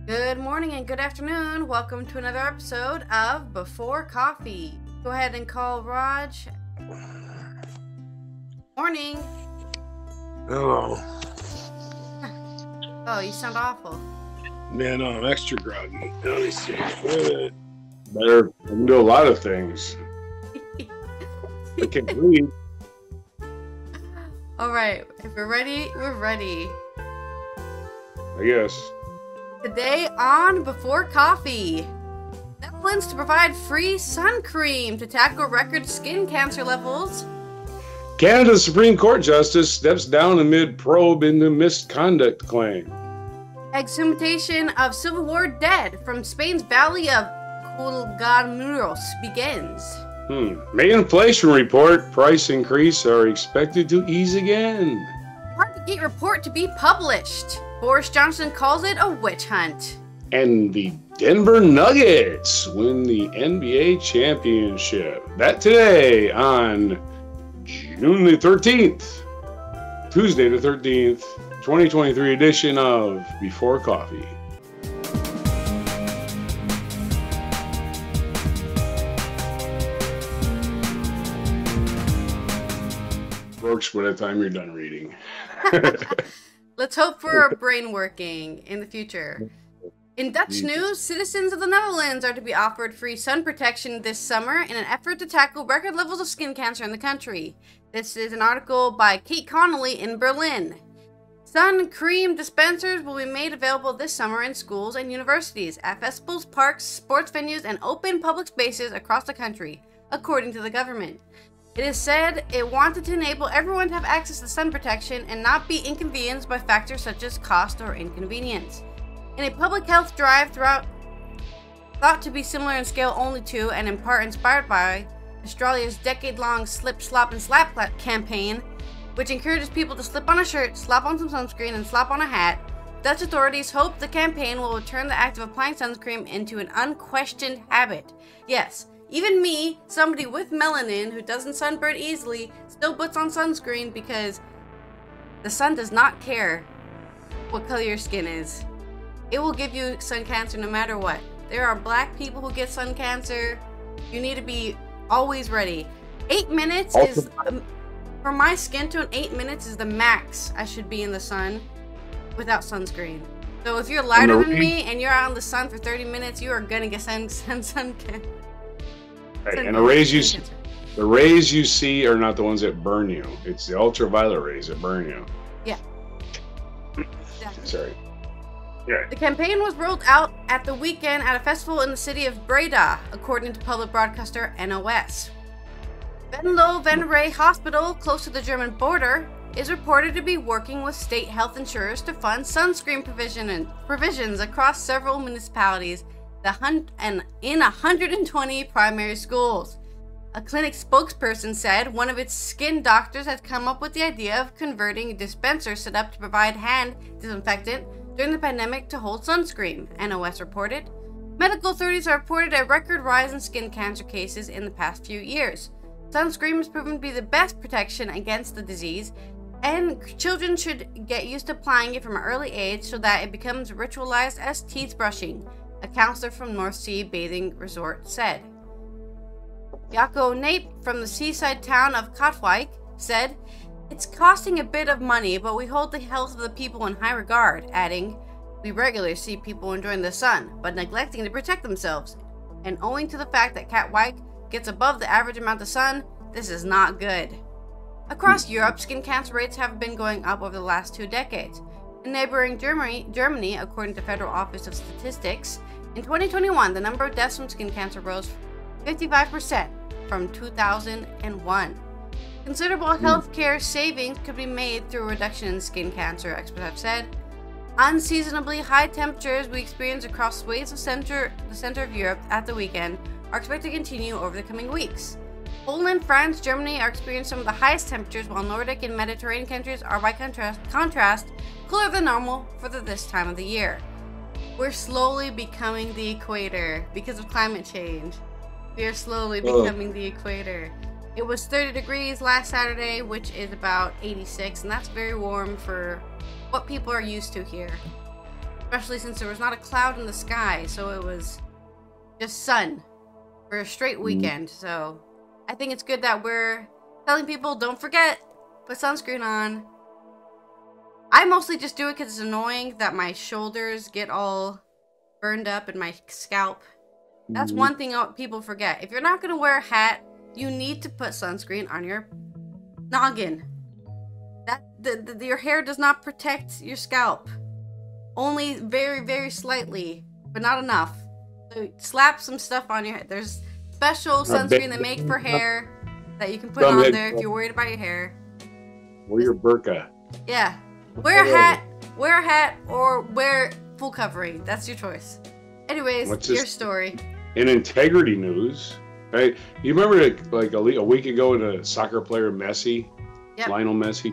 Good morning and good afternoon. Welcome to another episode of Before Coffee. Go ahead and call Raj. Morning. Hello. Oh, you sound awful. Man, I'm extra groggy. Let me see. Better. I can do a lot of things. I can't read. All right. If we're ready, we're ready. I guess. Today on Before Coffee, Netherlands to provide free sun cream to tackle record skin cancer levels. Canada's Supreme Court Justice steps down amid probe into misconduct claim. Exhumation of Civil War dead from Spain's Valley of Colgamuros begins. May inflation report price increase are expected to ease again. Partygate report to be published. Boris Johnson calls it a witch hunt. And the Denver Nuggets win the NBA championship. That today on June the 13th, Tuesday the 13th, 2023 edition of Before Coffee. Works by the time you're done reading. Let's hope for a brain working in the future. In Dutch news, citizens of the Netherlands are to be offered free sun protection this summer in an effort to tackle record levels of skin cancer in the country. This is an article by Kate Connolly in Berlin. Sun cream dispensers will be made available this summer in schools and universities, at festivals, parks, sports venues, and open public spaces across the country, according to the government. It is said it wanted to enable everyone to have access to sun protection and not be inconvenienced by factors such as cost or inconvenience. In a public health drive thought to be similar in scale only to, and in part inspired by, Australia's decade-long Slip, Slop and Slap campaign, which encourages people to slip on a shirt, slap on some sunscreen, and slap on a hat, Dutch authorities hope the campaign will turn the act of applying sunscreen into an unquestioned habit. Yes, even me, somebody with melanin who doesn't sunburn easily, still puts on sunscreen because the sun does not care what color your skin is. It will give you sun cancer no matter what. There are black people who get sun cancer. You need to be always ready. 8 minutes is, for my skin tone, 8 minutes is the max I should be in the sun without sunscreen. So if you're lighter than me and you're out in the sun for 30 minutes, you are gonna get sun cancer. Right, and the rays you see are not the ones that burn you. It's the ultraviolet rays that burn you. Yeah. Exactly. Sorry. Yeah. The campaign was rolled out at the weekend at a festival in the city of Breda, according to public broadcaster NOS. Venlo Venray Hospital, close to the German border, is reported to be working with state health insurers to fund sunscreen provisions across several municipalities and in 120 primary schools. A clinic spokesperson said one of its skin doctors had come up with the idea of converting a dispenser set up to provide hand disinfectant during the pandemic to hold sunscreen, NOS reported. Medical authorities have reported a record rise in skin cancer cases in the past few years. Sunscreen has proven to be the best protection against the disease, and children should get used to applying it from an early age so that it becomes ritualized as teeth brushing, a counselor from North Sea Bathing Resort said. Jaco Nape from the seaside town of Katwijk said, "It's costing a bit of money, but we hold the health of the people in high regard," adding, "We regularly see people enjoying the sun, but neglecting to protect themselves. And owing to the fact that Katwijk gets above the average amount of sun, this is not good." Across Europe, skin cancer rates have been going up over the last 2 decades. In neighboring Germany, according to Federal Office of Statistics, in 2021, the number of deaths from skin cancer rose 55% from 2001. Considerable healthcare savings could be made through a reduction in skin cancer, experts have said. Unseasonably high temperatures we experienced across swathes of the center of Europe at the weekend are expected to continue over the coming weeks. Poland, France, Germany are experiencing some of the highest temperatures, while Nordic and Mediterranean countries are, by contrast, cooler than normal for this time of the year. We're slowly becoming the equator because of climate change. We are slowly becoming the equator. It was 30 degrees last Saturday, which is about 86, and that's very warm for what people are used to here. especially since there was not a cloud in the sky, so it was just sun for a straight weekend. So I think it's good that we're telling people, don't forget, put sunscreen on. I mostly just do it because it's annoying that my shoulders get all burned up and my scalp. That's one thing people forget. If you're not going to wear a hat, you need to put sunscreen on your noggin. Your hair does not protect your scalp. Only very, very slightly, but not enough. So slap some stuff on your head. There's special sunscreen they make for hair that you can put on there if you're worried about your hair. Wear your burqa. Yeah. Wear a hat, or wear full covering. That's your choice. Anyways, your story. In integrity news, right? You remember like a week ago when a soccer player Messi, Lionel Messi,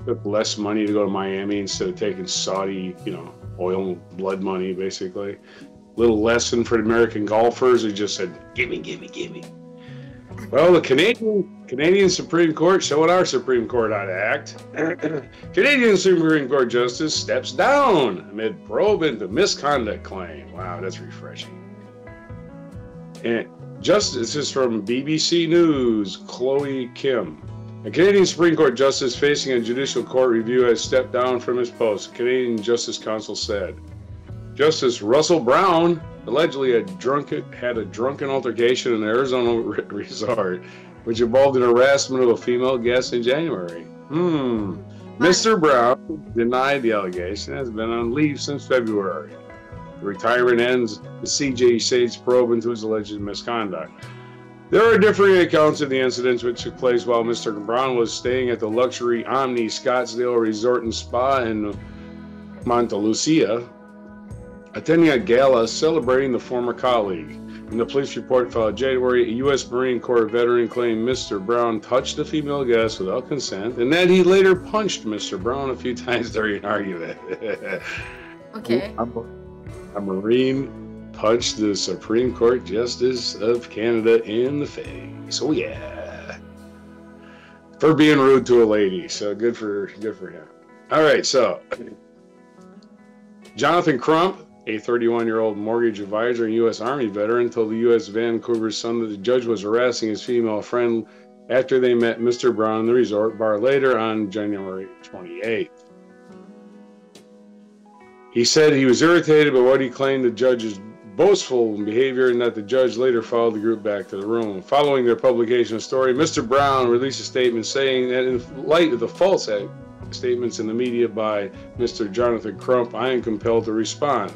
took less money to go to Miami instead of taking Saudi, oil and blood money, basically. Little lesson for the American golfers. He just said, "Gimme, gimme, gimme." Well, the Canadian Supreme Court showing our Supreme Court how to act. Canadian Supreme Court Justice steps down amid probe into misconduct claim. Wow, that's refreshing. And this is from BBC News, Chloe Kim. A Canadian Supreme Court justice facing a judicial court review has stepped down from his post, the Canadian Justice Council said. Justice Russell Brown allegedly had a drunken altercation in an Arizona resort, which involved an harassment of a female guest in January. Mr. Brown denied the allegation and has been on leave since February. The retirement ends the CJC's probe into his alleged misconduct. There are differing accounts of the incidents which took place while Mr. Brown was staying at the luxury Omni Scottsdale Resort and Spa in Montelucia, attending a gala celebrating the former colleague. In the police report filed January, a U.S. Marine Corps veteran claimed Mr. Brown touched a female guest without consent, and that he later punched Mr. Brown a few times during an argument. Okay. A Marine punched the Supreme Court Justice of Canada in the face. Oh yeah, for being rude to a lady. So good for him. All right, so Jonathan Crump, a 31-year-old mortgage advisor and U.S. Army veteran, told the U.S. Vancouver Sun that the judge was harassing his female friend after they met Mr. Brown in the resort bar later on January 28th. He said he was irritated by what he claimed the judge's boastful behavior and that the judge later followed the group back to the room. Following their publication of the story, Mr. Brown released a statement saying that in light of the false statements in the media by Mr. Jonathan Crump, I am compelled to respond.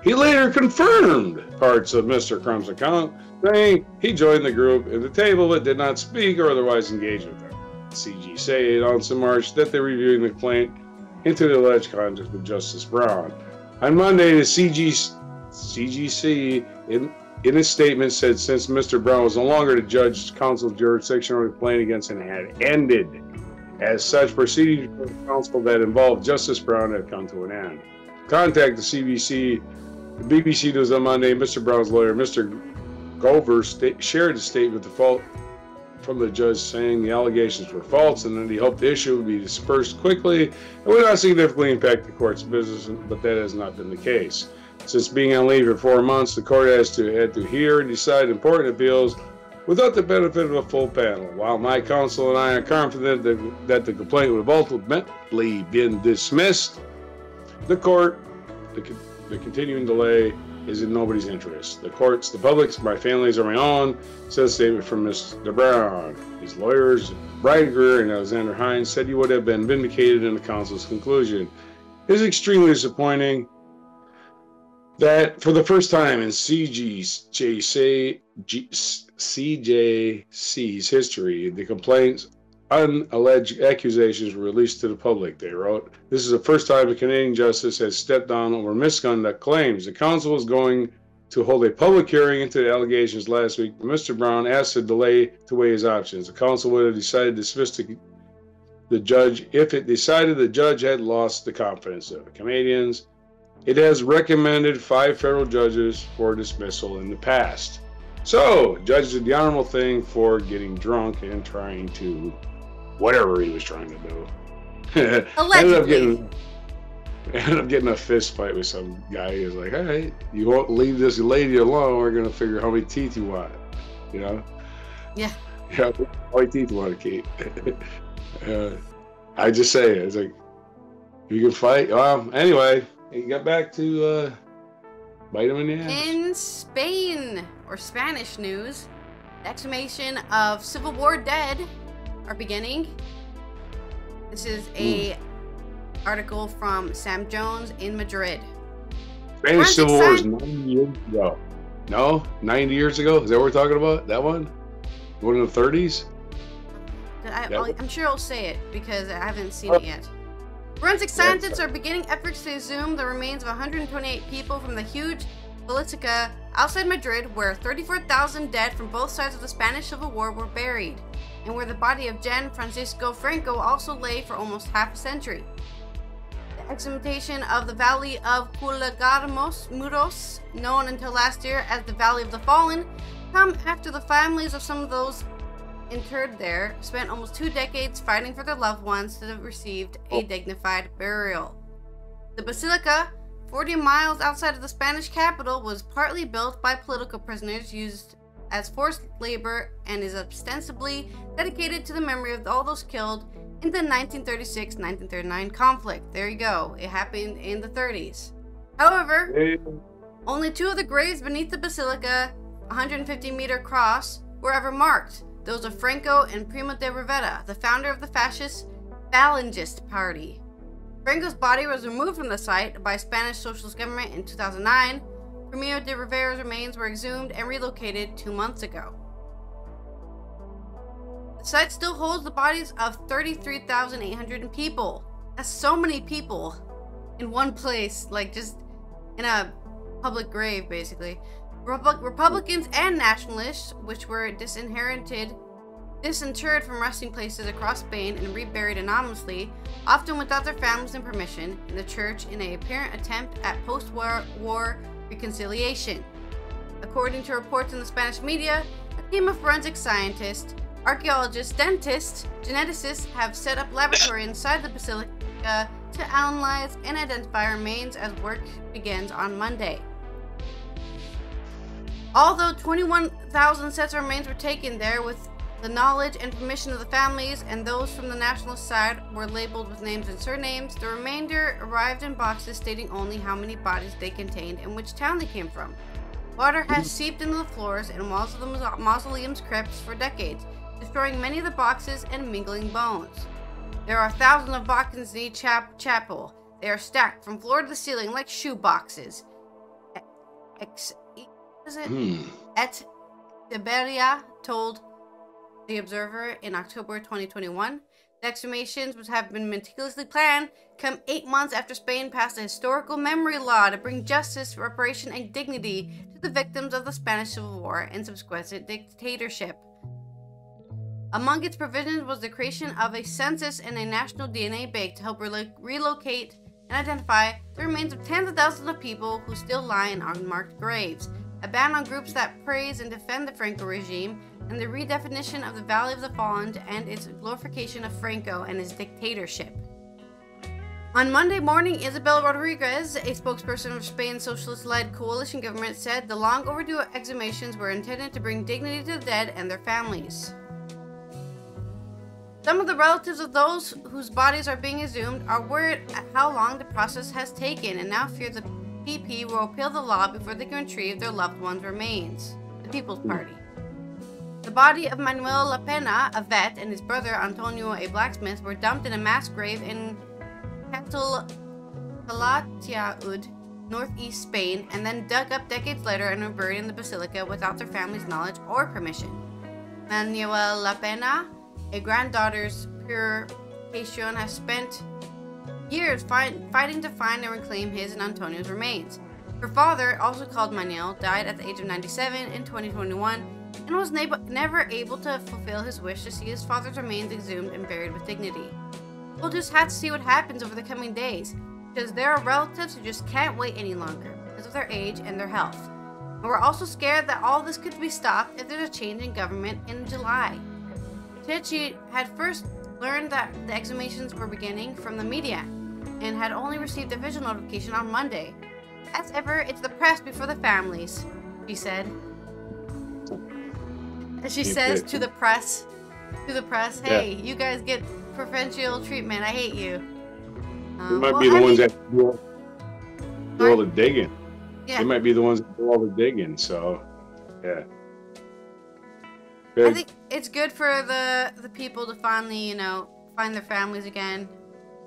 He later confirmed parts of Mr. Crump's account, saying he joined the group at the table but did not speak or otherwise engage with them. CGC announced in March that they're reviewing the complaint into the alleged conduct of Justice Brown. On Monday, the CGC, in a statement, said since Mr. Brown was no longer the judge's council's jurisdiction or the complaint against him had ended. As such, proceedings for the council that involved Justice Brown had come to an end. Contact the BBC News on Monday. Mr. Brown's lawyer, Mr. Gover, shared a statement from the judge saying the allegations were false and that he hoped the issue would be dispersed quickly and would not significantly impact the court's business, but that has not been the case. Since being on leave for 4 months, the court had to hear and decide important appeals without the benefit of a full panel. While my counsel and I are confident that the complaint would have ultimately been dismissed, the continuing delay is in nobody's interest. The courts, the public's, my family's, or my own, says a statement from Mr. Brown. His lawyers, Brian Greer and Alexander Hines, said he would have been vindicated in the council's conclusion. It is extremely disappointing that for the first time in CJC's history, the complaints unalleged accusations were released to the public, they wrote. This is the first time a Canadian justice has stepped down over misconduct claims. The council was going to hold a public hearing into the allegations last week, but Mr. Brown asked to delay to weigh his options. The council would have decided to dismiss the judge if it decided the judge had lost the confidence of the Canadians. It has recommended 5 federal judges for dismissal in the past. So, judge did the honorable thing for getting drunk and trying to whatever he was trying to do. Allegedly. I ended up getting a fist fight with some guy. He was like, all right, you won't leave this lady alone. We're going to figure how many teeth you want. You know? Yeah. Yeah, how many teeth you want to keep. I just say it. It's like, you can fight. Anyway, he got back to bite him in the ass. In Spain, or Spanish news, the exhumation of Civil War dead are beginning. This is a article from Sam Jones in Madrid. Spanish Civil War is 90 years ago. No? 90 years ago? Is that what we're talking about? That one? One in the 30s? I'm sure I'll say it because I haven't seen it yet. Forensic scientists are beginning efforts to exhume the remains of 128 people from the huge basilica outside Madrid, where 34,000 dead from both sides of the Spanish Civil War were buried, and where the body of Gian Francisco Franco also lay for almost half a century. The exhumation of the Valley of Muros, known until last year as the Valley of the Fallen, come after the families of some of those interred there spent almost 2 decades fighting for their loved ones that have received a dignified burial. The basilica, 40 miles outside of the Spanish capital, was partly built by political prisoners used as forced labor and is ostensibly dedicated to the memory of all those killed in the 1936-1939 conflict. There you go. It happened in the 30s. However, only 2 of the graves beneath the basilica, 150-meter cross, were ever marked. Those of Franco and Primo de Rivera, the founder of the fascist Falangist Party. Franco's body was removed from the site by Spanish Socialist government in 2009. Primo de Rivera's remains were exhumed and relocated 2 months ago. The site still holds the bodies of 33,800 people. That's so many people in one place, like just in a public grave, basically. Republicans and nationalists, which were disinterred from resting places across Spain and reburied anonymously, often without their families and permission, in the church in an apparent attempt at post-war reconciliation. According to reports in the Spanish media, a team of forensic scientists, archaeologists, dentists, geneticists have set up laboratory inside the basilica to analyze and identify remains as work begins on Monday. Although 21,000 sets of remains were taken there with the knowledge and permission of the families, and those from the nationalist side were labeled with names and surnames, the remainder arrived in boxes stating only how many bodies they contained and which town they came from. Water has seeped into the floors and walls of the mausoleum's crypts for decades, destroying many of the boxes and mingling bones. There are thousands of boxes in each chapel. They are stacked from floor to the ceiling like shoe boxes. Et Tiberia told The Observer in October 2021. The exhumations, which have been meticulously planned, come 8 months after Spain passed a historical memory law to bring justice, reparation, and dignity to the victims of the Spanish Civil War and subsequent dictatorship. Among its provisions was the creation of a census and a national DNA bank to help relocate and identify the remains of tens of thousands of people who still lie in unmarked graves, a ban on groups that praise and defend the Franco regime, and the redefinition of the Valley of the Fallen and its glorification of Franco and his dictatorship. On Monday morning, Isabel Rodriguez, a spokesperson of Spain's socialist-led coalition government, said the long overdue exhumations were intended to bring dignity to the dead and their families. Some of the relatives of those whose bodies are being exhumed are worried at how long the process has taken and now fear the PP will repeal the law before they can retrieve their loved ones' remains. The People's Party. The body of Manuel La Pena, a vet, and his brother Antonio, a blacksmith, were dumped in a mass grave in Calatayud, northeast Spain, and then dug up decades later and were buried in the basilica without their family's knowledge or permission. Manuel La Pena, a granddaughter's purification, has spent years fighting to find and reclaim his and Antonio's remains. Her father, also called Manuel, died at the age of 97 in 2021 and was never able to fulfill his wish to see his father's remains exhumed and buried with dignity. We'll just have to see what happens over the coming days, because there are relatives who just can't wait any longer because of their age and their health. And we're also scared that all this could be stopped if there's a change in government in July. She had first learned that the exhumations were beginning from the media. and had only received official notification on Monday. As ever, it's the press before the families, she said. As she says to the press, hey, you guys get preferential treatment. I hate you. They might be the ones that do all the digging. Yeah. They might be the ones that do all the digging. So, yeah. I think it's good for the people to finally, find their families again.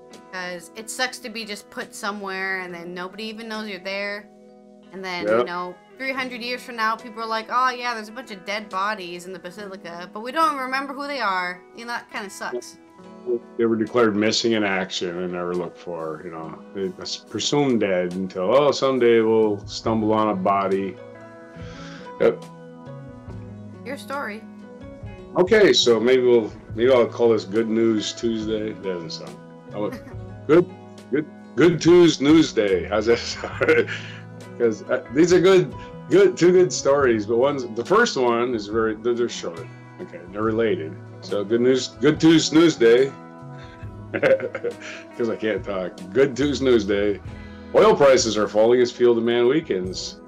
Because it sucks to be just put somewhere and then nobody even knows you're there. And then, 300 years from now, people are like, oh yeah, there's a bunch of dead bodies in the basilica, but we don't remember who they are. That kind of sucks. They were declared missing in action and never looked for, They're presumed dead until, someday we'll stumble on a body. Yep. Your story. Okay, so maybe I'll call this Good News Tuesday. That doesn't sound Good Tuesday News Day. How's that sound? Because these are two good stories, but the first one is they're short. Okay, they're related. So Good Tuesday News Day. Because I can't talk. Good Tuesday News Day. Oil prices are falling as fuel demand weakens.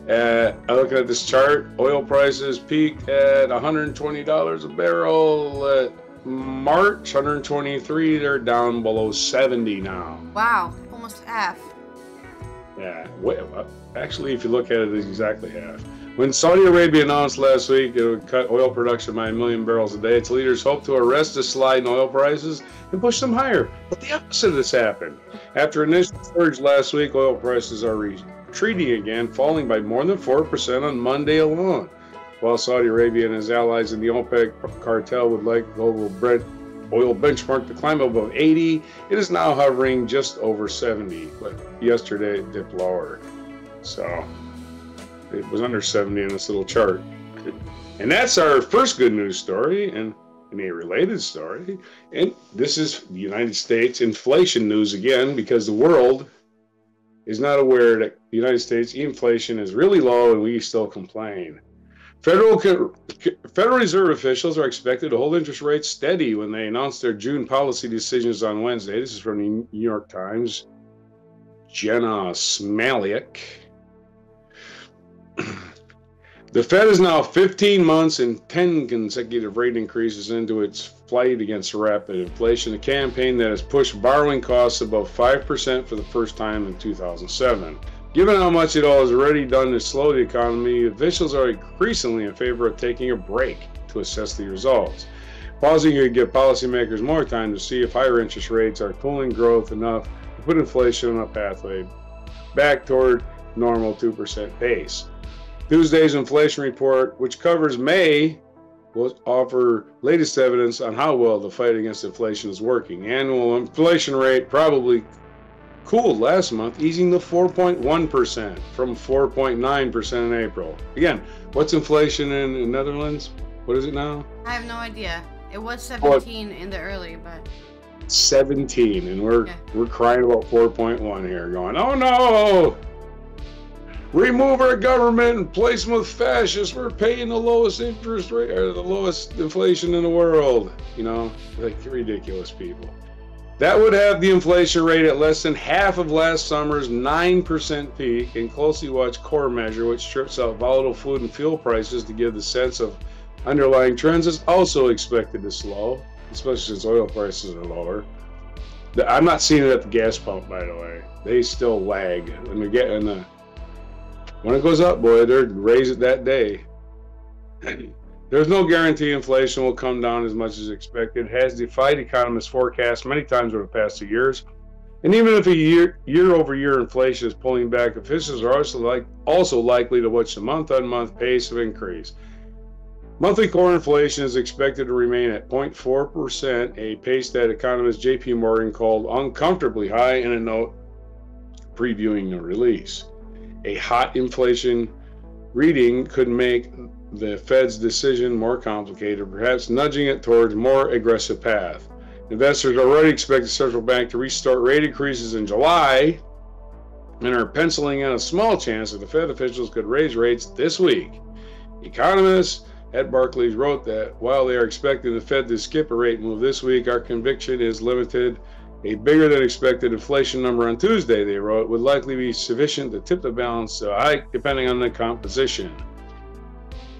I'm looking at this chart. Oil prices peaked at $120 a barrel at March, 123. They're down below 70 now. Wow, almost half. Yeah, actually, if you look at it, it's exactly half. When Saudi Arabia announced last week it would cut oil production by 1 million barrels a day, its leaders hoped to arrest the slide in oil prices and push them higher. But the opposite has happened. After an initial surge last week, oil prices are retreating again, falling by more than 4% on Monday alone. While Saudi Arabia and its allies in the OPEC cartel would like global Brent oil benchmark to climb above 80, it is now hovering just over 70, but yesterday it dipped lower. So it was under 70 in this little chart. And that's our first good news story and a related story. And this is the United States inflation news again, because the world is not aware that the United States inflation is really low and we still complain. Federal Reserve officials are expected to hold interest rates steady when they announce their June policy decisions on Wednesday. This is from the New York Times. Jenna Smaliak. The Fed is now 15 months and 10 consecutive rate increases into its fight against rapid inflation, a campaign that has pushed borrowing costs above 5% for the first time in 2007. Given how much it all has already done to slow the economy, officials are increasingly in favor of taking a break to assess the results. Pausing could give policymakers more time to see if higher interest rates are cooling growth enough to put inflation on a pathway back toward normal 2% pace. Tuesday's inflation report, which covers May, will offer latest evidence on how well the fight against inflation is working. Annual inflation rate probably cooled last month, easing to 4.1% from 4.9% in April. Again, what's inflation in the Netherlands? What is it now? I have no idea. It was 17 in the early, but 17, and we're crying about 4.1 here, going, oh no! Remove our government and place them with fascists. We're paying the lowest interest rate or the lowest inflation in the world. Like ridiculous people. That would have the inflation rate at less than half of last summer's 9% peak, and closely watch core measure, which strips out volatile food and fuel prices to give the sense of underlying trends, is also expected to slow, especially since oil prices are lower. I'm not seeing it at the gas pump, by the way. They still lag. When it goes up, boy, they're raise it that day. There's no guarantee inflation will come down as much as expected, has defied economists' forecasts many times over the past 2 years. And even if year-over-year inflation is pulling back, officials are also likely to watch the month-on-month pace of increase. Monthly core inflation is expected to remain at 0.4%, a pace that economist J.P. Morgan called uncomfortably high in a note previewing the release. A hot inflation reading could make the Fed's decision more complicated, perhaps nudging it towards a more aggressive path. Investors already expect the central bank to restart rate increases in July and are penciling in a small chance that the Fed officials could raise rates this week. Economists at Barclays wrote that while they are expecting the Fed to skip a rate move this week, our conviction is limited A bigger than expected inflation number on Tuesday, they wrote, would likely be sufficient to tip the balance to a hike depending on the composition.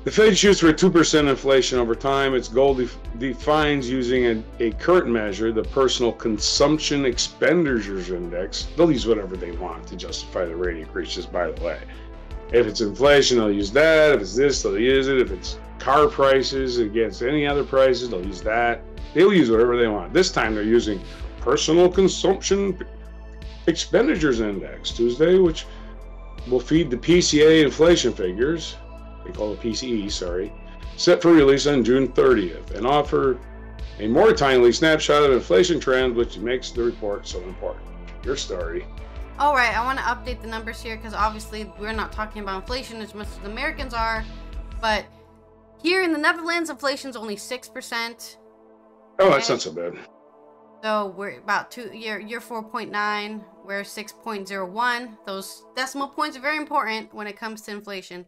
The Fed shoots for 2% inflation over time. Its goal defines using a current measure, the Personal Consumption Expenditures Index. They'll use whatever they want to justify the rate increases, by the way. If it's inflation, they'll use that. If it's this, they'll use it. If it's car prices against any other prices, they'll use that. They'll use whatever they want. This time they're using Personal Consumption Expenditures Index Tuesday, which will feed the PCA inflation figures. They call it PCE, sorry, set for release on June 30th, and offer a more timely snapshot of inflation trend, which makes the report so important. Your story. All right, I want to update the numbers here because obviously we're not talking about inflation as much as Americans are, but here in the Netherlands, inflation is only 6%. Oh, that's not so bad. So we're about you're 4.9, we're 6.01. Those decimal points are very important when it comes to inflation.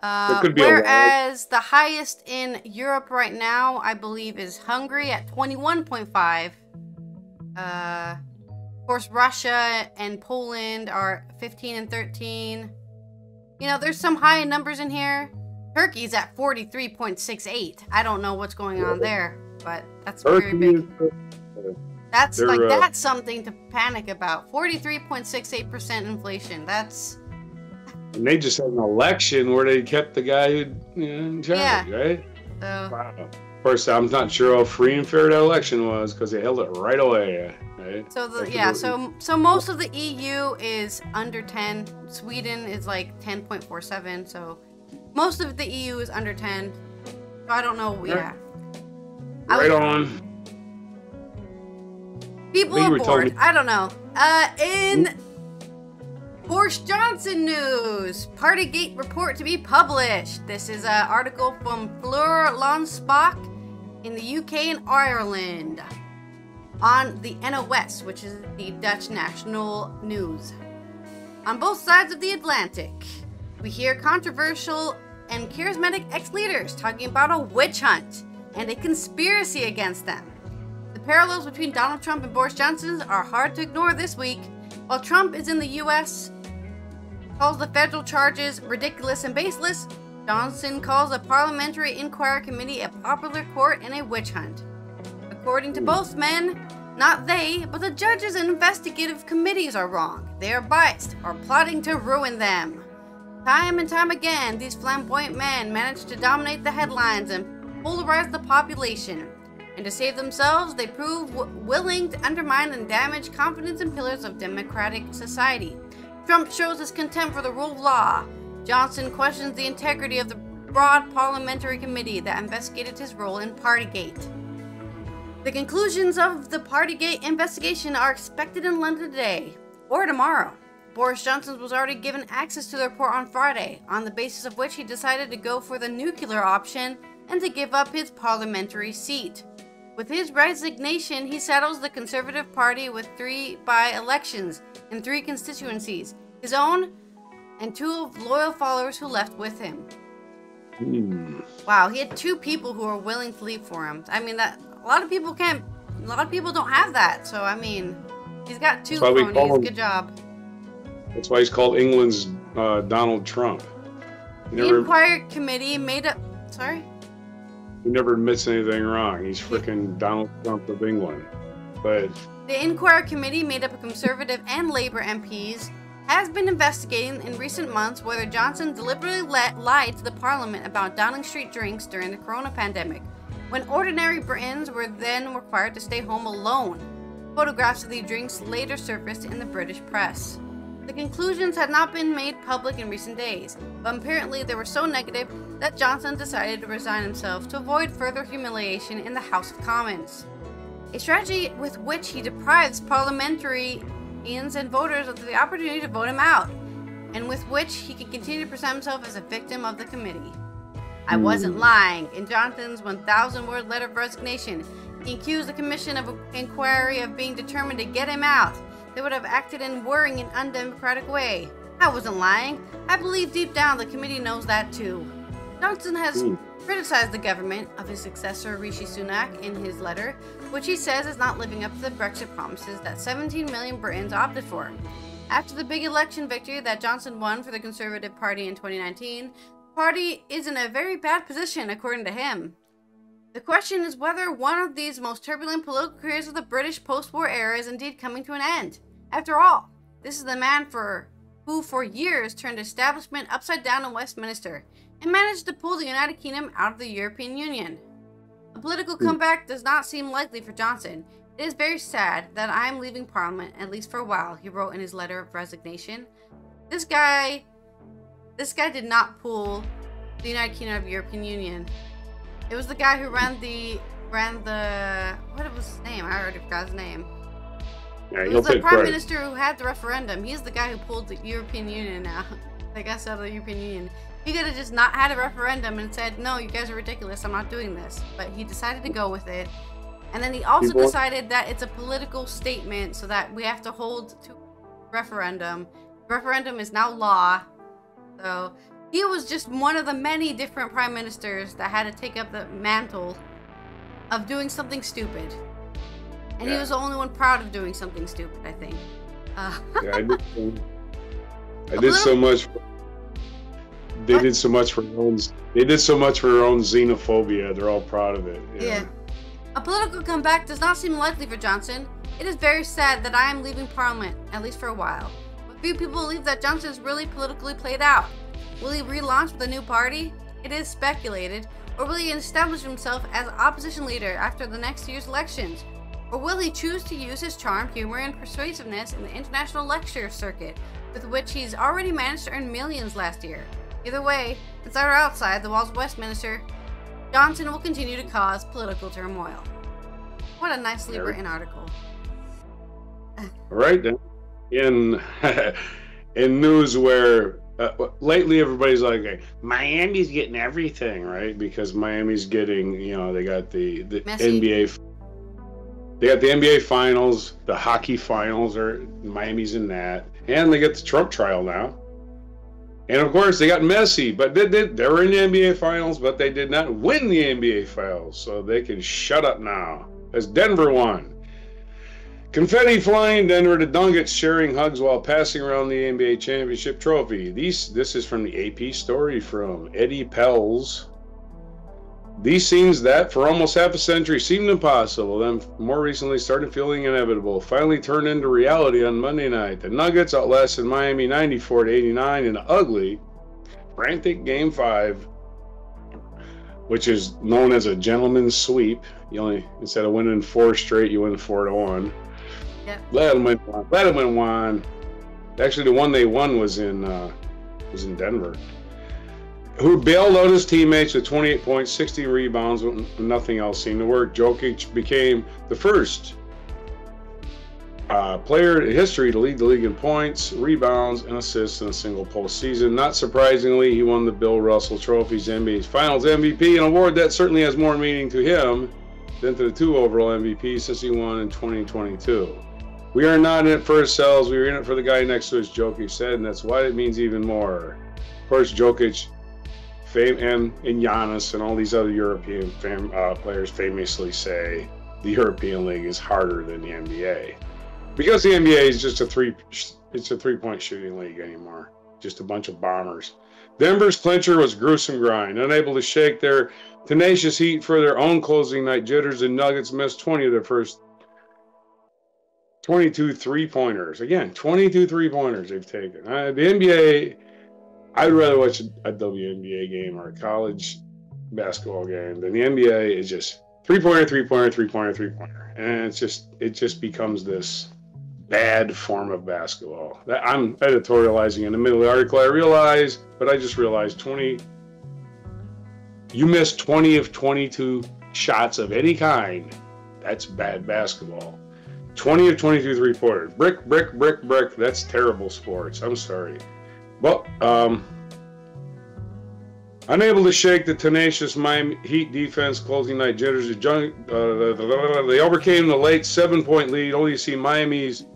Whereas the highest in Europe right now, I believe, is Hungary at 21.5. Of course, Russia and Poland are 15 and 13. You know, there's some high numbers in here. Turkey's at 43.68. I don't know what's going on there, but that's very big. That's that's something to panic about. 43.68% inflation. That's. And they just had an election where they kept the guy in charge, right? So. Wow. Of course, I'm not sure how free and fair that election was because they held it right away, right? So so most of the EU is under 10. Sweden is like 10.47. So most of the EU is under 10. So I don't know. Yeah. Right on. People are bored. I don't know. In Boris Johnson news, Partygate report to be published. This is an article from Fleur Lonsbach in the UK and Ireland on the NOS, which is the Dutch national news. On both sides of the Atlantic, we hear controversial and charismatic ex-leaders talking about a witch hunt and a conspiracy against them. The parallels between Donald Trump and Boris Johnson are hard to ignore this week. While Trump is in the U.S., calls the federal charges ridiculous and baseless, Johnson calls a parliamentary inquiry committee a popular court and a witch hunt. According to both men, not they, but the judges and investigative committees are wrong. They are biased or plotting to ruin them. Time and time again, these flamboyant men manage to dominate the headlines and polarize the population. And to save themselves, they prove willing to undermine and damage confidence in pillars of democratic society. Trump shows his contempt for the rule of law. Johnson questions the integrity of the broad parliamentary committee that investigated his role in Partygate. The conclusions of the Partygate investigation are expected in London today or tomorrow. Boris Johnson was already given access to the report on Friday, on the basis of which he decided to go for the nuclear option and to give up his parliamentary seat. With his resignation, he settles the Conservative Party with 3 by-elections in 3 constituencies, his own and 2 loyal followers who left with him. Wow, he had 2 people who were willing to leave for him. I mean, that a lot of people don't have that. So I mean, he's got 2 cronies. Good job. That's why he's called England's Donald Trump. The inquiry committee made up. Sorry. He never admits anything wrong. He's freaking Donald Trump of England. But the inquiry committee, made up of Conservative and Labour MPs, has been investigating in recent months whether Johnson deliberately lied to the Parliament about Downing Street drinks during the Corona pandemic, when ordinary Britons were then required to stay home alone. Photographs of the drinks later surfaced in the British press. The conclusions had not been made public in recent days, but apparently they were so negative that Johnson decided to resign himself to avoid further humiliation in the House of Commons. A strategy with which he deprives parliamentarians and voters of the opportunity to vote him out, and with which he can continue to present himself as a victim of the committee. I wasn't lying. In Johnson's 1,000-word letter of resignation, he accused the Commission of Inquiry of being determined to get him out. They would have acted in worrying and undemocratic way. I wasn't lying. I believe deep down the committee knows that too. Johnson has criticized the government of his successor Rishi Sunak in his letter, which he says is not living up to the Brexit promises that 17 million Britons opted for. After the big election victory that Johnson won for the Conservative Party in 2019, the party is in a very bad position, according to him. The question is whether one of these most turbulent political careers of the British post-war era is indeed coming to an end. After all, this is the man who for years turned establishment upside down in Westminster and managed to pull the United Kingdom out of the European Union. A political comeback does not seem likely for Johnson. It is very sad that I am leaving Parliament, at least for a while, he wrote in his letter of resignation. This guy did not pull the United Kingdom out of the European Union. It was the guy who ran the what was his name? I already forgot his name. Yeah, it was the prime minister who had the referendum. He's the guy who pulled the European Union out. I guess out of the European Union. He could have just not had a referendum and said, no, you guys are ridiculous, I'm not doing this. But he decided to go with it. And then he also decided that it's a political statement, so that we have to hold to referendum. Referendum is now law. So he was just one of the many different prime ministers that had to take up the mantle of doing something stupid. And he was the only one proud of doing something stupid, I think. I did so much. They did so much for their own. They did so much for their own xenophobia. They're all proud of it. Yeah. A political comeback does not seem likely for Johnson. It is very sad that I am leaving Parliament, at least for a while. But few people believe that Johnson is really politically played out. Will he relaunch with a new party? It is speculated. Or will he establish himself as opposition leader after the next year's elections? Or will he choose to use his charm, humor, and persuasiveness in the international lecture circuit, with which he's already managed to earn millions last year? Either way, inside or outside the walls of Westminster, Johnson will continue to cause political turmoil. What a nicely written article. Right then. In news where lately everybody's like, Miami's getting everything, right? Because Miami's getting, they got the NBA. They got the NBA finals, the hockey finals, Miami's in that, and they get the Trump trial now. And of course, they got Messi, but they were in the NBA finals, but they did not win the NBA finals, so they can shut up now. As Denver won. Confetti flying, Denver, the Nuggets sharing hugs while passing around the NBA championship trophy. This is from the AP story from Eddie Pells. These scenes that, for almost half a century, seemed impossible, then more recently started feeling inevitable, finally turned into reality on Monday night. The Nuggets outlasted Miami 94-89 in an ugly, frantic Game 5, which is known as a gentleman's sweep. Instead of winning 4 straight, you win 4-1. Yep. Let them win. Actually, the one they won was in Denver. Who bailed out his teammates with 28 points, 16 rebounds, when nothing else seemed to work. Jokic became the first player in history to lead the league in points, rebounds, and assists in a single postseason. Not surprisingly, he won the Bill Russell Trophy's NBA Finals MVP, an award that certainly has more meaning to him than to the 2 overall MVPs since he won in 2022. We are not in it for ourselves, we are in it for the guy next to us, Jokic said, and that's why it means even more. Of course, Jokic and Giannis and all these other European players famously say the European League is harder than the NBA. Because the NBA is just a three-point shooting league anymore. Just a bunch of bombers. Denver's clincher was a gruesome grind. Unable to shake their tenacious heat for their own closing night jitters, the Nuggets missed 20 of their first 22 three-pointers. Again, 22 three-pointers they've taken. The NBA, I'd rather watch a WNBA game or a college basketball game than the NBA. Is just three-pointer, three-pointer, three-pointer, three-pointer. And it just becomes this bad form of basketball. I'm editorializing in the middle of the article, I realize, but I just realized you miss 20 of 22 shots of any kind, that's bad basketball. 20 of 22 three-pointers. Brick, brick, brick, brick. That's terrible sports. I'm sorry. Well, unable to shake the tenacious Miami Heat defense closing night jitters, they overcame the late 7-point lead, only to see Miami's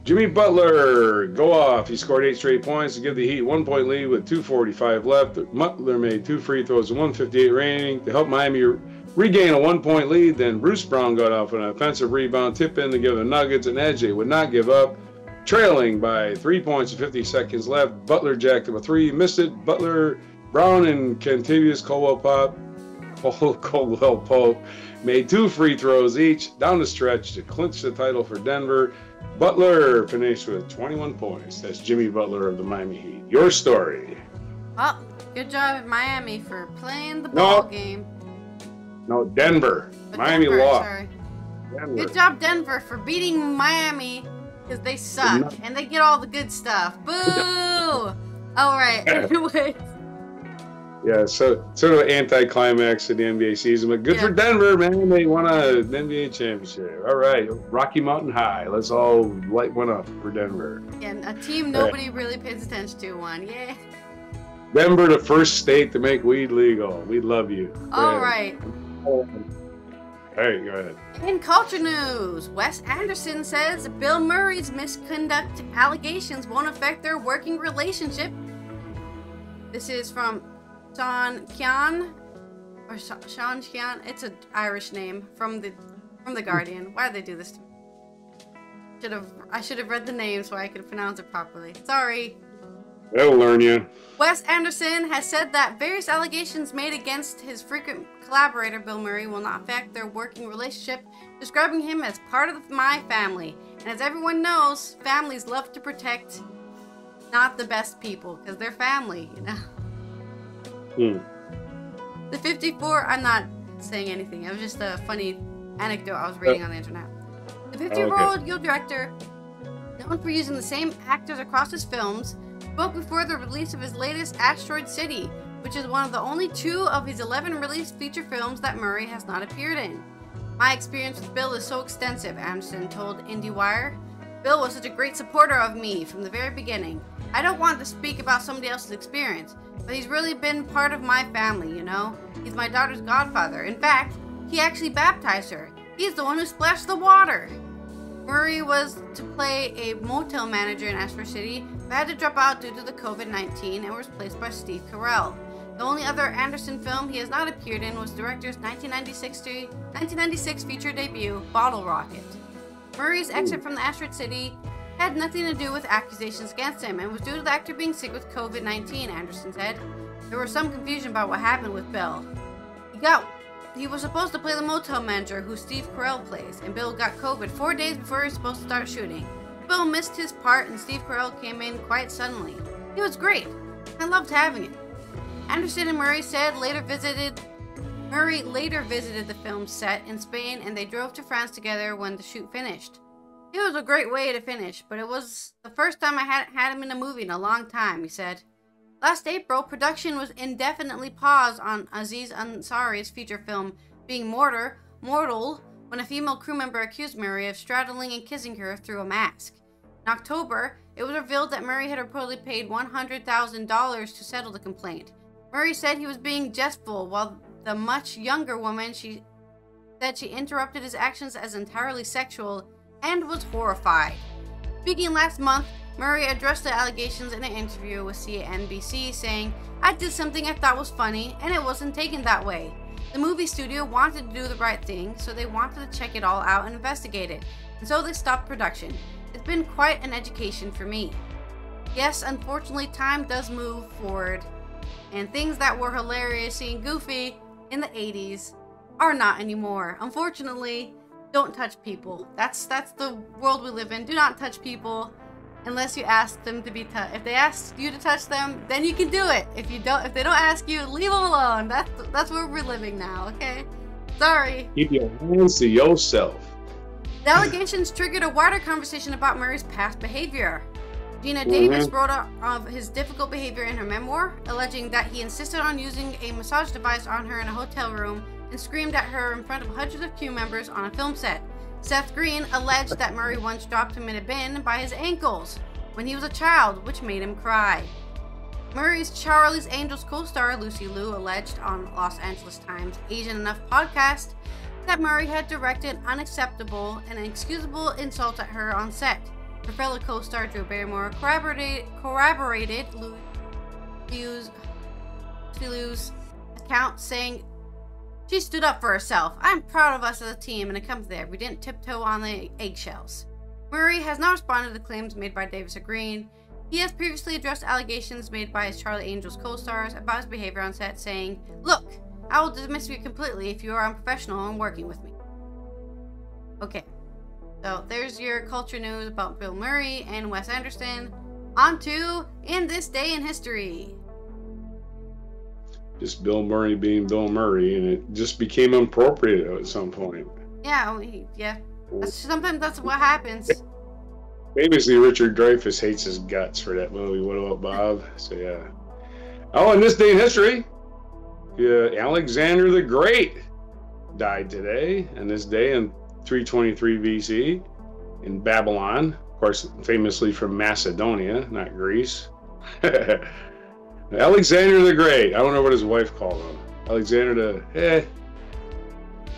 Jimmy Butler, go off. He scored 8 straight points to give the Heat 1-point lead with 2:45 left. Butler made 2 free throws and 1:58 remaining to help Miami regain a 1-point lead. Then Bruce Brown got off an offensive rebound, tip in to give the Nuggets an edge they would not give up. Trailing by 3 points and 50 seconds left, Butler jacked up a 3, missed it. Butler, Brown, and Kentavious Caldwell Pope made 2 free throws each down the stretch to clinch the title for Denver. Butler finished with 21 points. That's Jimmy Butler of the Miami Heat. Your story. Well, good job Miami for playing the ball game. No, Denver. Miami lost. Sorry. Good job, Denver, for beating Miami because they suck and they get all the good stuff. Boo! All right. Anyways. Yeah, so sort of an anticlimax of the NBA season, but good for Denver, man. They won an NBA championship. All right, Rocky Mountain High. Let's all light one up for Denver. Yeah, a team nobody really pays attention to. Yeah. Denver, the first state to make weed legal. We love you. All right. Hey, go ahead. In culture news, Wes Anderson says Bill Murray's misconduct allegations won't affect their working relationship. This is from Sean Kian. It's an Irish name from the Guardian. Why did they do this to me? I should have read the name so I could pronounce it properly. Sorry. They'll learn you. Wes Anderson has said that various allegations made against his frequent collaborator Bill Murray will not affect their working relationship, describing him as part of my family. And as everyone knows, families love to protect not the best people because they're family, you know. The 54, I'm not saying anything. It was just a funny anecdote I was reading on the internet. The 50-year-old Yale director, known for using the same actors across his films, spoke before the release of his latest Asteroid City, which is one of the only 2 of his 11 released feature films that Murray has not appeared in. My experience with Bill is so extensive, Anderson told IndieWire. Bill was such a great supporter of me from the very beginning. I don't want to speak about somebody else's experience, but he's really been part of my family, you know? He's my daughter's godfather. In fact, he actually baptized her. He's the one who splashed the water. Murray was to play a motel manager in Asteroid City, but had to drop out due to the COVID-19 and was replaced by Steve Carell. The only other Anderson film he has not appeared in was the director's 1996 feature debut, Bottle Rocket. Murray's exit from the Asteroid City had nothing to do with accusations against him and was due to the actor being sick with COVID-19, Anderson said. There was some confusion about what happened with Bill. He was supposed to play the motel manager who Steve Carell plays, and Bill got COVID 4 days before he was supposed to start shooting. Bill missed his part and Steve Carell came in quite suddenly. He was great. I loved having it. Anderson and Murray later visited the film's set in Spain and they drove to France together when the shoot finished. It was a great way to finish, but it was the first time I hadn't had him in a movie in a long time, he said. Last April, production was indefinitely paused on Aziz Ansari's feature film Being Mortal when a female crew member accused Murray of straddling and kissing her through a mask. In October, it was revealed that Murray had reportedly paid $100,000 to settle the complaint. Murray said he was being jestful, while the much younger woman said she interrupted his actions as entirely sexual and was horrified. Speaking last month, Murray addressed the allegations in an interview with CNBC, saying, "I did something I thought was funny, and it wasn't taken that way. The movie studio wanted to do the right thing, so they wanted to check it all out and investigate it, and so they stopped production. It's been quite an education for me. Yes, unfortunately, time does move forward, and things that were hilarious and goofy in the 80s are not anymore. Unfortunately, don't touch people. That's the world we live in. Do not touch people unless you ask them to be touched. If they ask you to touch them, then you can do it. If they don't ask you, leave them alone. That's where we're living now, okay? Sorry. Keep your hands to yourself." The allegations triggered a wider conversation about Murray's past behavior. Gina Davis wrote of his difficult behavior in her memoir, alleging that he insisted on using a massage device on her in a hotel room and screamed at her in front of hundreds of crew members on a film set. Seth Green alleged that Murray once dropped him in a bin by his ankles when he was a child, which made him cry. Murray's Charlie's Angels co-star Lucy Liu alleged on Los Angeles Times Asian Enough podcast that Murray had directed unacceptable and inexcusable insults at her on set. Her fellow co-star Drew Barrymore corroborated Lou's account, saying, "She stood up for herself. I'm proud of us as a team, and it comes there. We didn't tiptoe on the eggshells." Murray has not responded to the claims made by Davis or Green. He has previously addressed allegations made by his Charlie Angels co-stars about his behavior on set, saying, "Look, I will dismiss you completely if you are unprofessional in working with me." Okay, so there's your culture news about Bill Murray and Wes Anderson. On to In This Day in History. Just Bill Murray being Bill Murray, and it just became appropriate at some point. Yeah, sometimes that's what happens. Famously, Richard Dreyfuss hates his guts for that movie. What about Bob? So yeah. Oh, in this day in history, Alexander the Great died today, and this day in 323 BC in Babylon. Of course, famously from Macedonia, not Greece. Alexander the Great. I don't know what his wife called him. Alexander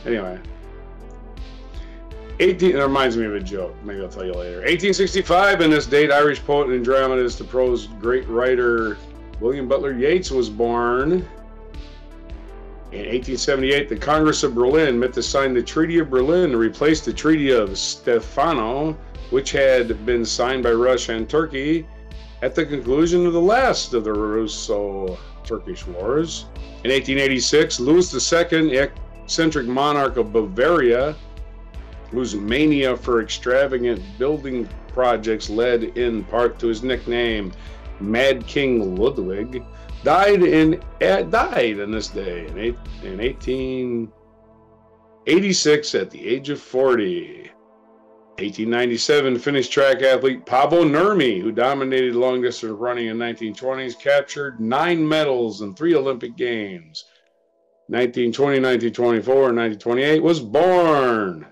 Anyway. That reminds me of a joke. Maybe I'll tell you later. 1865, in this date, Irish poet and dramatist, the prose great writer William Butler Yeats was born. In 1878, the Congress of Berlin met to sign the Treaty of Berlin to replace the Treaty of Stefano, which had been signed by Russia and Turkey at the conclusion of the last of the Russo-Turkish Wars. In 1886, Louis II, eccentric monarch of Bavaria, whose mania for extravagant building projects led in part to his nickname, Mad King Ludwig, died in this day in 1886 at the age of 40. 1897, Finnish track athlete Paavo Nurmi, who dominated long distance running in 1920s, captured 9 medals in 3 Olympic Games. 1920, 1924, and 1928 was born.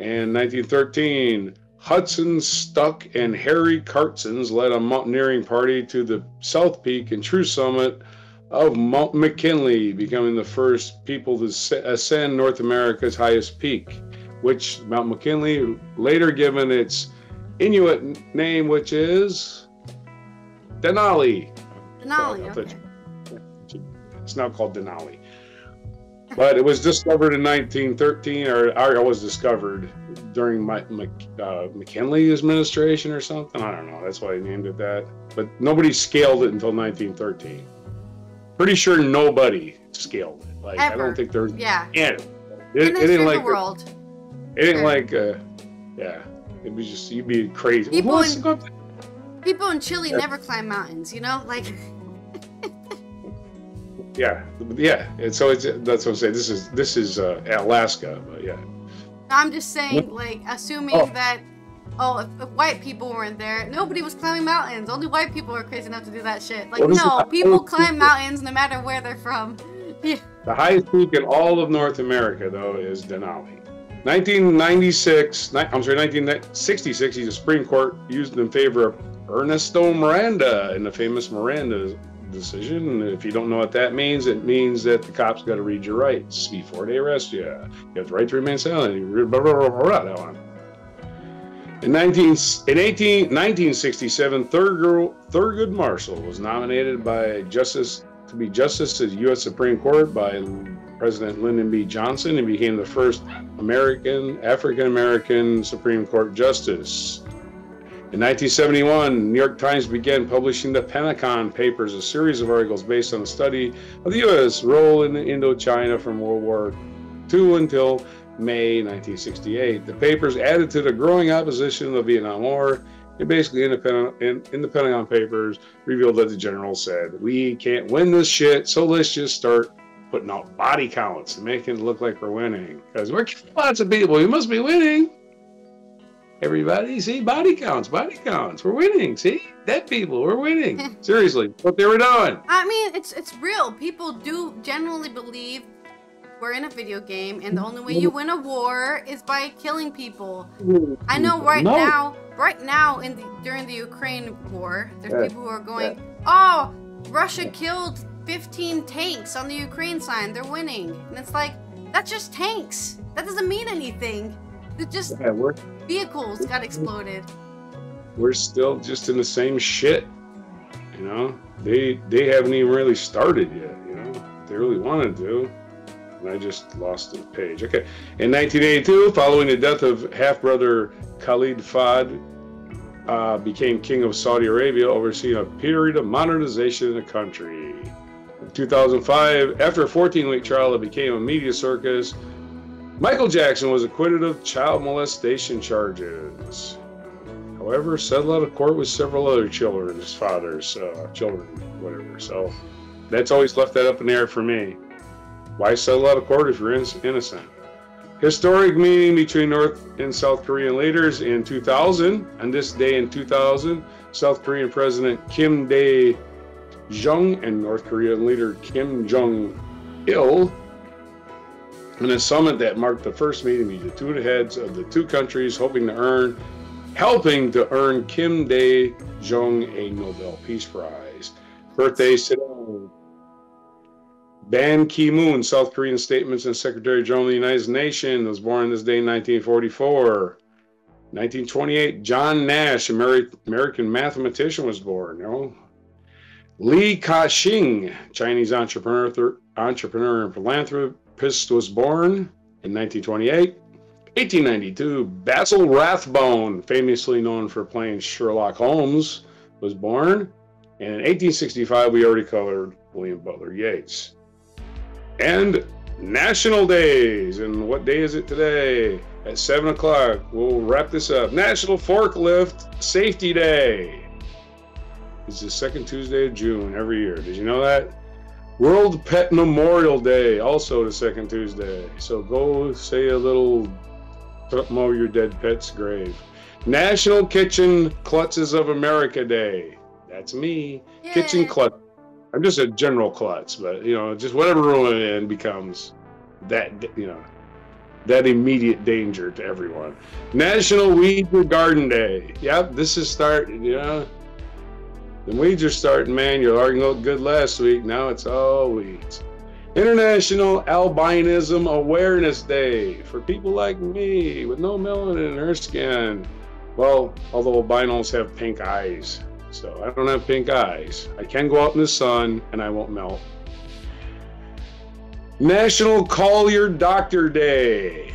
In 1913, Hudson Stuck and Harry Cartsons led a mountaineering party to the South Peak and true summit of Mount McKinley, becoming the first people to ascend North America's highest peak, which Mount McKinley later given its Inuit name, which is Denali. Denali, okay. It's now called Denali. But it was discovered in 1913, or it was discovered during McKinley administration or something. I don't know. That's why I named it that. But nobody scaled it until 1913. Pretty sure nobody scaled it. Like ever. I don't think there's. Yeah. It didn't like the world. It didn't like. Yeah. It was just you'd be crazy. People in Chile never climb mountains. You know, like. Yeah. And so that's what I'm saying. This is Alaska, but yeah. I'm just saying, like, assuming that, if white people weren't there, nobody was climbing mountains. Only white people are crazy enough to do that shit. Like, no, people climb mountains no matter where they're from. Yeah. The highest peak in all of North America, though, is Denali. 1966, the Supreme Court used in favor of Ernesto Miranda in the famous Miranda decision. And if you don't know what that means, it means that the cops got to read your rights before they arrest you. You have the right to remain silent. In 1967, Thurgood Marshall was nominated by Justice of the U.S. Supreme Court by President Lyndon B. Johnson and became the first African-American Supreme Court justice. In 1971, New York Times began publishing the Pentagon Papers, a series of articles based on a study of the U.S. role in Indochina from World War II until May 1968. The papers added to the growing opposition of the Vietnam War. And basically, in the Pentagon Papers, revealed that the general said, "We can't win this shit, so let's just start putting out body counts and making it look like we're winning. Because we're lots of people, we must be winning. Everybody, see, body counts, we're winning, see? Dead people, we're winning." Seriously, what they were doing. I mean, it's real. People do generally believe we're in a video game, and the only way you win a war is by killing people. I know right now, during the Ukraine war, there's people who are going, "Oh, Russia killed 15 tanks on the Ukraine side, they're winning." And it's like, that's just tanks. That doesn't mean anything. It's just vehicles got exploded. we're still just in the same shit. You know, they haven't even really started yet. You know, they really wanted to. And I just lost the page. Okay. In 1982, following the death of half-brother Khalid Fahd, became king of Saudi Arabia, overseeing a period of modernization in the country. In 2005, after a 14-week trial, it became a media circus. Michael Jackson was acquitted of child molestation charges. However, settled out of court with several other children, his father's children, whatever. So that's always left that up in the air for me. Why settle out of court if you're innocent? Historic meeting between North and South Korean leaders in 2000. On this day in 2000, South Korean President Kim Dae-jung and North Korean leader Kim Jong-il, in a summit that marked the first meeting between the two heads of the two countries, helping to earn Kim Dae-jung a Nobel Peace Prize. Birthdays today. Ban Ki-moon, South Korean Statesman and Secretary General of the United Nations, was born this day in 1944. 1928, John Nash, American mathematician, was born. No. Li Ka-shing, Chinese entrepreneur and philanthropist, was born in 1928. 1892, Basil Rathbone, famously known for playing Sherlock Holmes, was born. And in 1865, we already covered William Butler Yeats. And National Days. And what day is it today? At 7 o'clock, we'll wrap this up. National Forklift Safety Day. It's the second Tuesday of June every year. Did you know that? World Pet Memorial Day, also the second Tuesday. So go say a little something over your dead pet's grave. National Kitchen Klutzes of America Day. That's me. Yay. Kitchen klutz. I'm just a general klutz, but you know, just whatever room I'm in becomes that, you know, that immediate danger to everyone. National Weed Your Garden Day. Yep, this is starting, you know. The weeds are starting, man. Your garden looked good last week. Now it's all weeds. International Albinism Awareness Day for people like me with no melanin in their skin. Well, although albinos have pink eyes. So I don't have pink eyes. I can go out in the sun and I won't melt. National Call Your Doctor Day.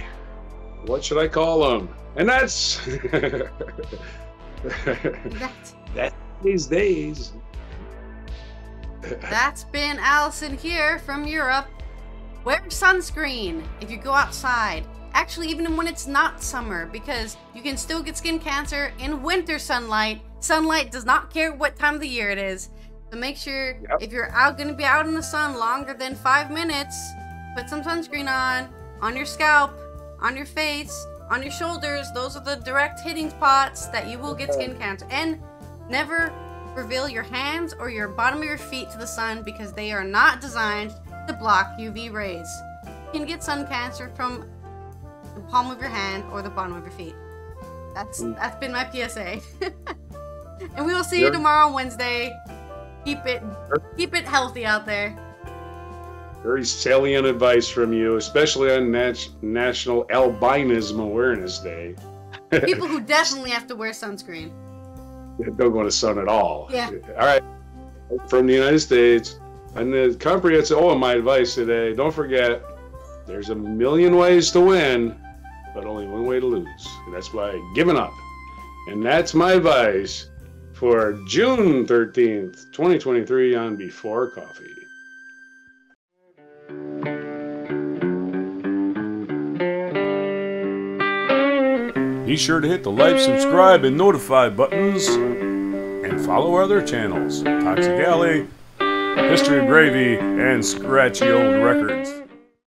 What should I call them? And that's that's these days. That's been Allison here from Europe. Wear sunscreen if you go outside. Actually, even when it's not summer, because you can still get skin cancer in winter sunlight. Sunlight does not care what time of the year it is. So make sure if you're going to be out in the sun longer than 5 minutes, put some sunscreen on your scalp, on your face, on your shoulders. Those are the direct hitting spots that you will get skin cancer. And never reveal your hands or your bottom of your feet to the sun, because they are not designed to block UV rays. You can get sun cancer from the palm of your hand or the bottom of your feet. That's been my PSA. And we will see you tomorrow on Wednesday. Keep it healthy out there. Very salient advice from you, especially on National Albinism Awareness Day. People who definitely have to wear sunscreen. Don't go in the sun at all. Yeah. All right. From the United States, and the comprehensive. My advice today: don't forget, there's a million ways to win, but only one way to lose, and that's by giving up. And that's my advice for June 13th, 2023 on Before Coffee. Be sure to hit the like, subscribe, and notify buttons, and follow our other channels, Toxic Alley, History of Gravy, and Scratchy Old Records.